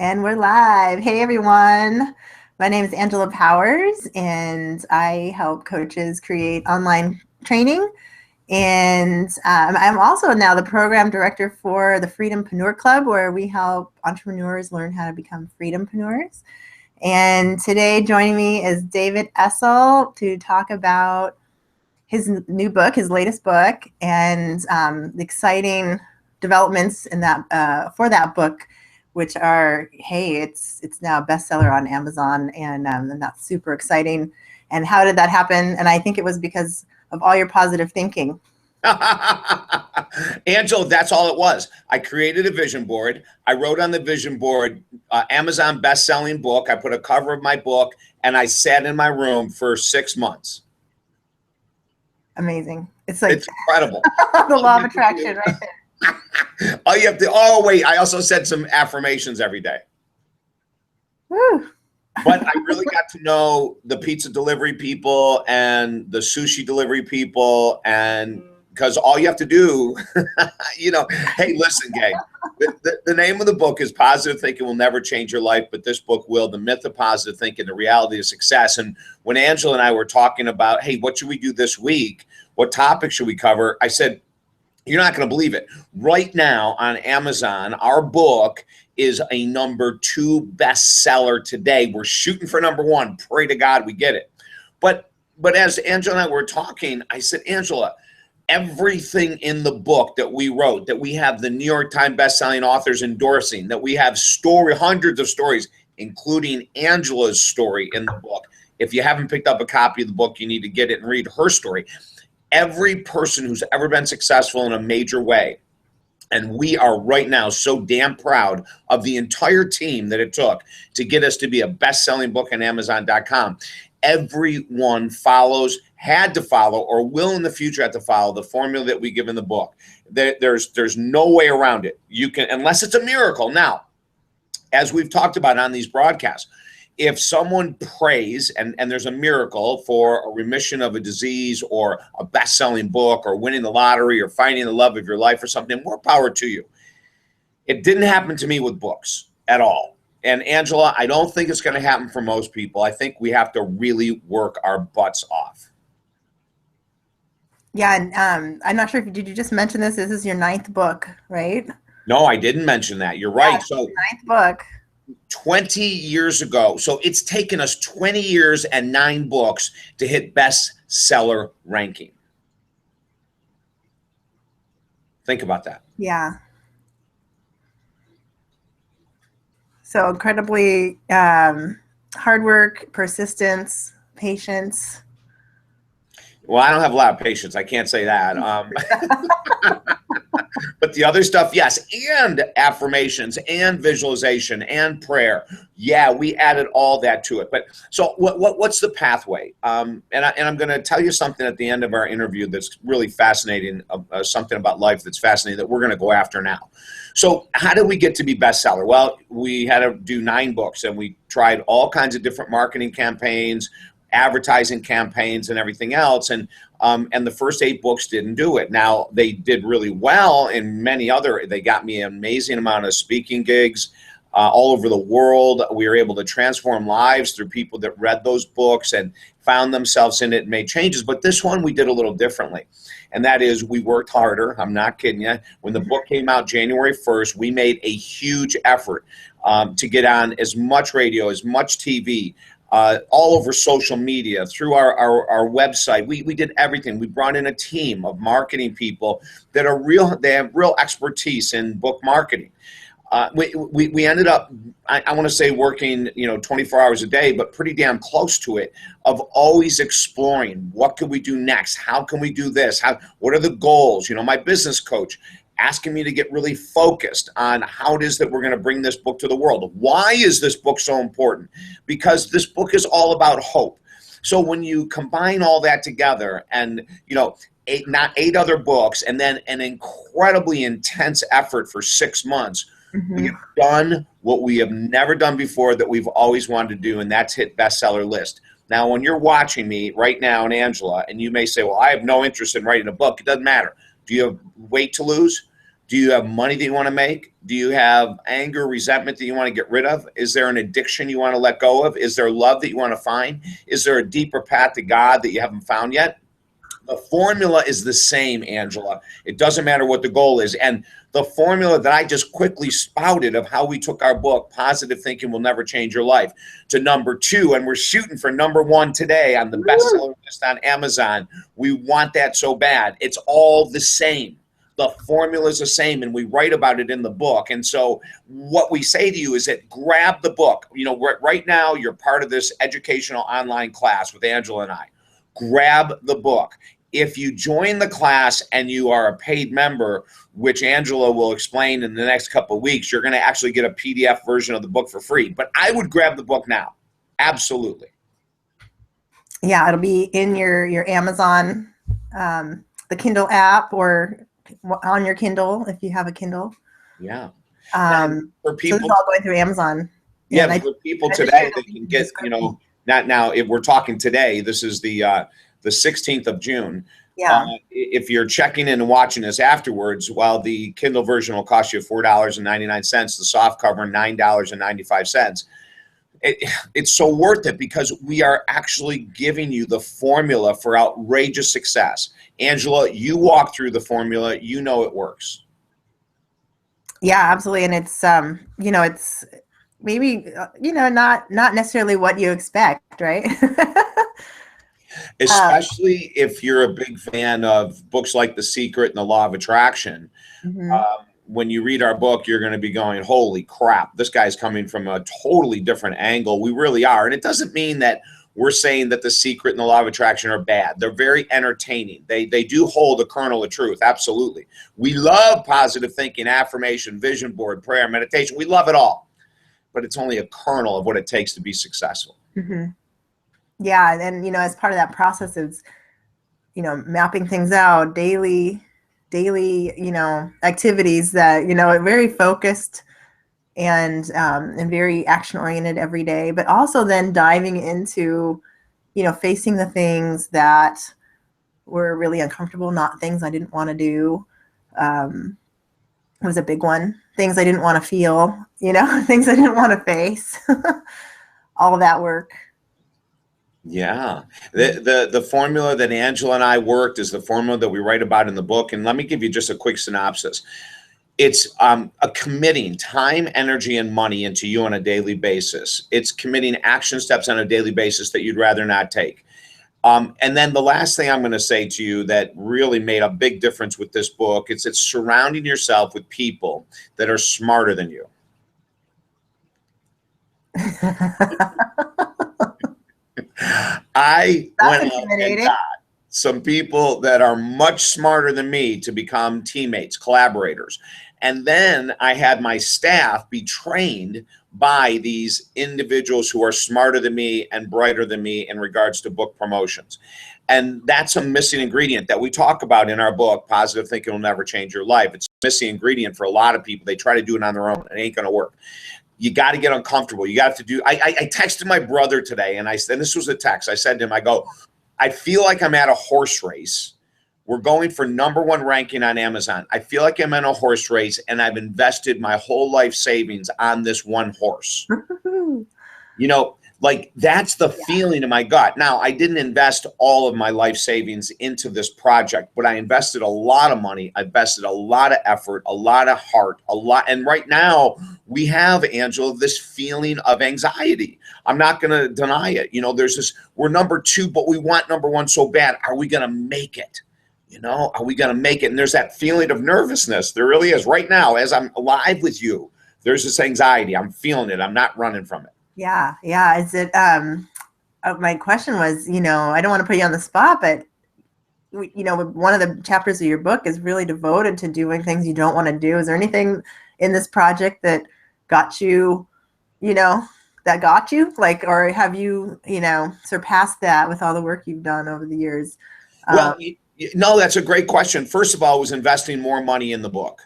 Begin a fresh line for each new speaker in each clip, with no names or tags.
And we're live. Hey, everyone. My name is Angela Powers, and I help coaches create online training. And I'm also now the program director for the Freedompreneur Club, where we help entrepreneurs learn how to become freedompreneurs. And today joining me is David Essel to talk about his new book, his latest book, and the exciting developments in that for that book, which are, hey, it's now a bestseller on Amazon, and that's super exciting. And how did that happen? And I think it was because of all your positive thinking.
Angela, that's all it was. I created a vision board. I wrote on the vision board, Amazon best-selling book. I put a cover of my book, and I sat in my room for 6 months.
Amazing. It's
incredible.
The law of attraction right there.
Oh, you have to. Oh, wait. I also said some affirmations every day.
Woo.
But I really got to know the pizza delivery people and the sushi delivery people, and because all you have to do, hey, listen, gang, the name of the book is Positive Thinking Will Never Change Your Life, but this book will, The Myth of Positive Thinking, the Reality of Success. And when Angela and I were talking about, hey, what should we do this week? What topic should we cover? I said, you're not going to believe it. Right now on Amazon, our book is a #2 bestseller today. We're shooting for #1. Pray to God we get it. But as Angela and I were talking, I said, Angela, everything in the book that we wrote, that we have the New York Times bestselling authors endorsing, that we have hundreds of stories, including Angela's story in the book. If you haven't picked up a copy of the book, you need to get it and read her story. Every person who's ever been successful in a major way, and we are right now so damn proud of the entire team that it took to get us to be a best-selling book on Amazon.com. Everyone had to follow, or will in the future have to follow the formula that we give in the book. There's no way around it. You can, unless it's a miracle. Now, as we've talked about on these broadcasts, if someone prays and there's a miracle for a remission of a disease or a best-selling book or winning the lottery or finding the love of your life or something, more power to you. It didn't happen to me with books at all. And Angela, I don't think it's going to happen for most people. I think we have to really work our butts off.
Yeah, and I'm not sure did you just mention this? This is your 9th book, right?
No, I didn't mention that. You're right.
Yeah,
so
9th book.
20 years ago. So it's taken us 20 years and 9 books to hit bestseller ranking. Think about that.
Yeah. So incredibly hard work, persistence, patience.
Well, I don't have a lot of patience. I can't say that. But the other stuff, yes, and affirmations and visualization and prayer. Yeah, we added all that to it. But so what's the pathway? And I'm going to tell you something at the end of our interview that's really fascinating, something about life that's fascinating that we're going to go after now. So how did we get to be bestseller? Well, we had to do 9 books, and we tried all kinds of different marketing campaigns, advertising campaigns, and everything else. And the first 8 books didn't do it. Now, they did really well in many other. They got me an amazing amount of speaking gigs all over the world. We were able to transform lives through people that read those books and found themselves in it and made changes. But this one we did a little differently. And that is, we worked harder. I'm not kidding you. When the book came out January 1st, we made a huge effort to get on as much radio, as much TV, all over social media, through our website. We did everything. We brought in a team of marketing people that they have real expertise in book marketing. We ended up, I want to say, working 24 hours a day, but pretty damn close to it, of always exploring what could we do next? How can we do this? What are the goals? My business coach asking me to get really focused on how it is that we're going to bring this book to the world. Why is this book so important? Because this book is all about hope. So when you combine all that together and, 8 other books, and then an incredibly intense effort for 6 months, we have done what we have never done before that we've always wanted to do, and that's hit bestseller list. Now, when you're watching me right now, and Angela, and you may say, well, I have no interest in writing a book. It doesn't matter. Do you have weight to lose? Do you have money that you want to make? Do you have anger, resentment that you want to get rid of? Is there an addiction you want to let go of? Is there love that you want to find? Is there a deeper path to God that you haven't found yet? The formula is the same, Angela. It doesn't matter what the goal is. And the formula that I just quickly spouted of how we took our book, Positive Thinking Will Never Change Your Life, to number 2, and we're shooting for number 1 today on the bestseller list on Amazon. We want that so bad. It's all the same. The formula is the same, and we write about it in the book. And so what we say to you is that grab the book. You know, right now you're part of this educational online class with Angela and I. Grab the book. If you join the class and you are a paid member, which Angela will explain in the next couple of weeks, you're going to actually get a PDF version of the book for free. But I would grab the book now. Absolutely.
Yeah, it'll be in your Amazon, the Kindle app, or on your Kindle if you have a Kindle.
Yeah.
For people, so this is all going through Amazon.
Yeah, for people today, they can get, you know, not now. If we're talking today, this is the 16th of June.
Yeah.
If you're checking in and watching this afterwards, while the Kindle version will cost you $4.99, the soft cover $9.95. It's so worth it because we are actually giving you the formula for outrageous success. Angela, you walk through the formula, you know it works.
Yeah, absolutely. And it's, you know, it's maybe, you know, not necessarily what you expect, right?
Especially if you're a big fan of books like The Secret and The Law of Attraction. When you read our book, you're going to be going, holy crap, this guy's coming from a totally different angle. We really are. And it doesn't mean that we're saying that The Secret and The Law of Attraction are bad. They're very entertaining. They do hold a kernel of truth. Absolutely. We love positive thinking, affirmation, vision board, prayer, meditation. We love it all. But it's only a kernel of what it takes to be successful.
Yeah. And, you know, as part of that process is, you know, mapping things out, daily, you know, activities that, you know, are very focused and very action oriented every day, but also then diving into, you know, facing the things that were really uncomfortable, not things I didn't want to do. Was a big one. Things I didn't want to feel, you know, things I didn't want to face. All of that work.
Yeah. The formula that Angela and I worked is the formula that we write about in the book. And let me give you just a quick synopsis. It's a committing time, energy, and money into you on a daily basis. It's committing action steps on a daily basis that you'd rather not take. And then the last thing I'm going to say to you that really made a big difference with this book, it's surrounding yourself with people that are smarter than you. I went out and got some people that are much smarter than me to become teammates, collaborators. And then I had my staff be trained by these individuals who are smarter than me and brighter than me in regards to book promotions. And that's a missing ingredient that we talk about in our book, Positive Thinking Will Never Change Your Life. It's a missing ingredient for a lot of people. They try to do it on their own. It ain't going to work. You got to get uncomfortable. You got to do. I texted my brother today, and this was a text. I said to him, I go, I feel like I'm at a horse race. We're going for #1 ranking on Amazon. I feel like I'm in a horse race, and I've invested my whole life savings on this one horse. You know, like that's the feeling in my gut. Now, I didn't invest all of my life savings into this project, but I invested a lot of money. I invested a lot of effort, a lot of heart, a lot. And right now we have, Angela, this feeling of anxiety. I'm not going to deny it. You know, there's this, we're #2, but we want #1 so bad. Are we going to make it? You know, are we going to make it? And there's that feeling of nervousness. There really is. Right now, as I'm live with you, there's this anxiety. I'm feeling it. I'm not running from it.
Yeah. Yeah. Is it, my question was, you know, I don't want to put you on the spot, but you know, one of the chapters of your book is really devoted to doing things you don't want to do. Is there anything in this project that got you, you know, like, or have you, you know, surpassed that with all the work you've done over the years?
Well, no, that's a great question. First of all, I was investing more money in the book.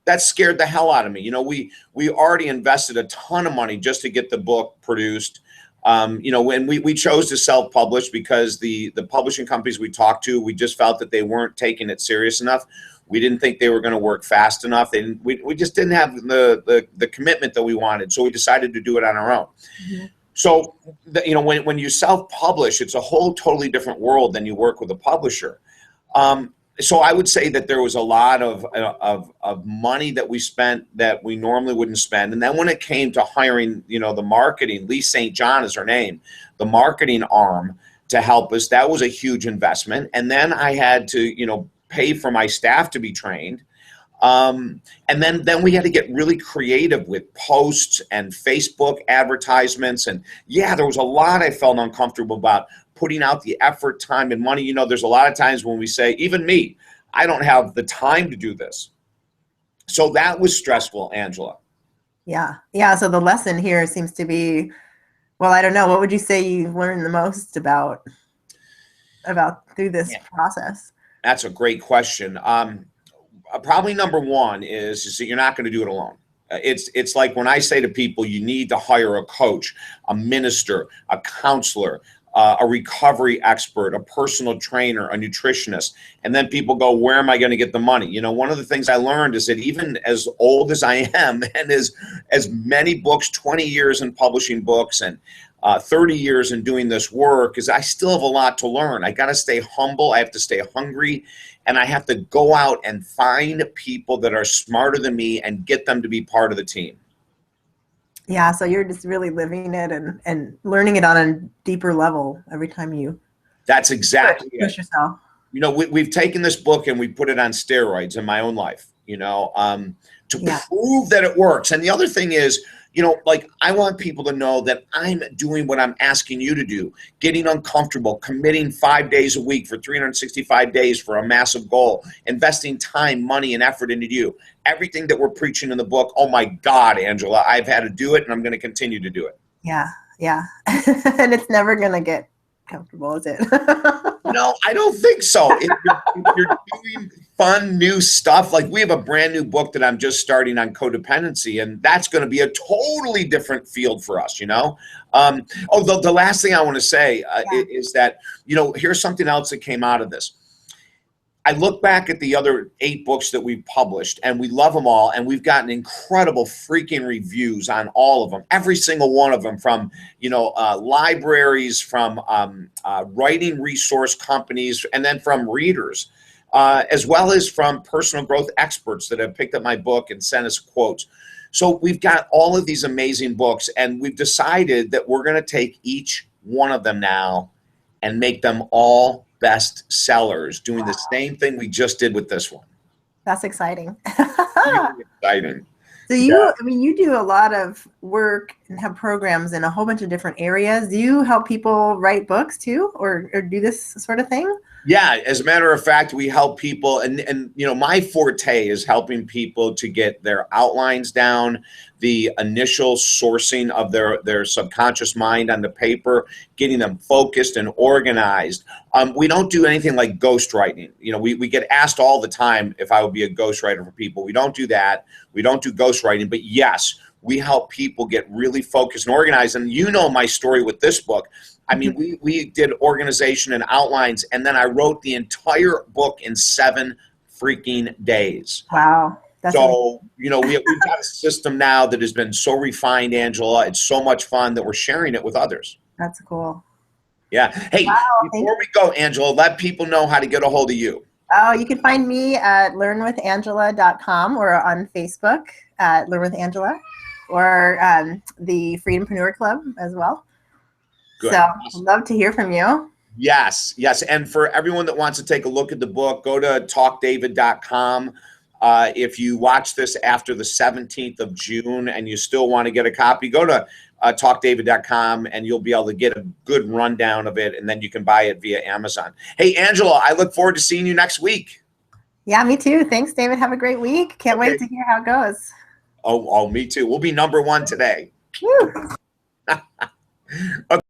That scared the hell out of me. You know, we already invested a ton of money just to get the book produced. You know, when we chose to self-publish because the publishing companies we talked to, we just felt that they weren't taking it serious enough. We didn't think they were going to work fast enough. We just didn't have the commitment that we wanted. So we decided to do it on our own. Mm-hmm. So, when you self-publish, it's a whole totally different world than you work with a publisher. So I would say that there was a lot of money that we spent that we normally wouldn't spend. And then when it came to hiring, the marketing, Lee St. John is her name, the marketing arm to help us, that was a huge investment. And then I had to, pay for my staff to be trained. And then we had to get really creative with posts and Facebook advertisements. And yeah, there was a lot I felt uncomfortable about putting out the effort, time, and money. There's a lot of times when we say, even me, I don't have the time to do this. So that was stressful, Angela.
Yeah. Yeah. So the lesson here seems to be, well, I don't know. What would you say you learned the most about through this process?
That's a great question. Probably number one is that you're not going to do it alone. It's like when I say to people, you need to hire a coach, a minister, a counselor, a recovery expert, a personal trainer, a nutritionist. And then people go, where am I going to get the money? One of the things I learned is that even as old as I am and as many books, 20 years in publishing books and 30 years in doing this work, is I still have a lot to learn. I got to stay humble. I have to stay hungry. And I have to go out and find people that are smarter than me and get them to be part of the team.
Yeah, so you're just really living it and learning it on a deeper level every time you
That's exactly
push yourself.
We've taken this book and we put it on steroids in my own life, to prove that it works. And the other thing is, I want people to know that I'm doing what I'm asking you to do, getting uncomfortable, committing 5 days a week for 365 days for a massive goal, investing time, money, and effort into you. Everything that we're preaching in the book, oh my God, Angela, I've had to do it and I'm going to continue to do it.
Yeah, yeah. And it's never going to get comfortable, is it?
No, I don't think so. If you're doing fun, new stuff, like we have a brand new book that I'm just starting on codependency, and that's going to be a totally different field for us, the last thing I want to say is that, here's something else that came out of this. I look back at the other 8 books that we've published, and we love them all, and we've gotten incredible freaking reviews on all of them, every single one of them, from libraries, from writing resource companies, and then from readers, as well as from personal growth experts that have picked up my book and sent us quotes. So we've got all of these amazing books, and we've decided that we're going to take each one of them now and make them all best sellers, doing the same thing we just did with this one.
That's exciting.
Really exciting.
So you do a lot of work and have programs in a whole bunch of different areas. Do you help people write books too, or do this sort of thing?
Yeah, as a matter of fact, we help people, and my forte is helping people to get their outlines down, the initial sourcing of their subconscious mind on the paper, getting them focused and organized. We don't do anything like ghostwriting. We get asked all the time if I would be a ghostwriter for people. We don't do that. We don't do ghostwriting, but yes, we help people get really focused and organized. And my story with this book. I mean, we did organization and outlines, and then I wrote the entire book in 7 freaking days.
Wow.
So, we've got a system now that has been so refined, Angela. It's so much fun that we're sharing it with others.
That's cool.
Yeah. Hey, before we go, Angela, let people know how to get a hold of you.
Oh, you can find me at learnwithangela.com or on Facebook at Learn with Angela, or the Freedompreneur Club as well. Good. So I'd love to hear from you.
Yes. And for everyone that wants to take a look at the book, go to talkdavid.com. If you watch this after the 17th of June and you still want to get a copy, go to talkdavid.com and you'll be able to get a good rundown of it, and then you can buy it via Amazon. Hey, Angela, I look forward to seeing you next week.
Yeah, me too. Thanks, David. Have a great week. Can't wait to hear how it goes.
Oh, me too. We'll be #1 today.
Woo.
Okay.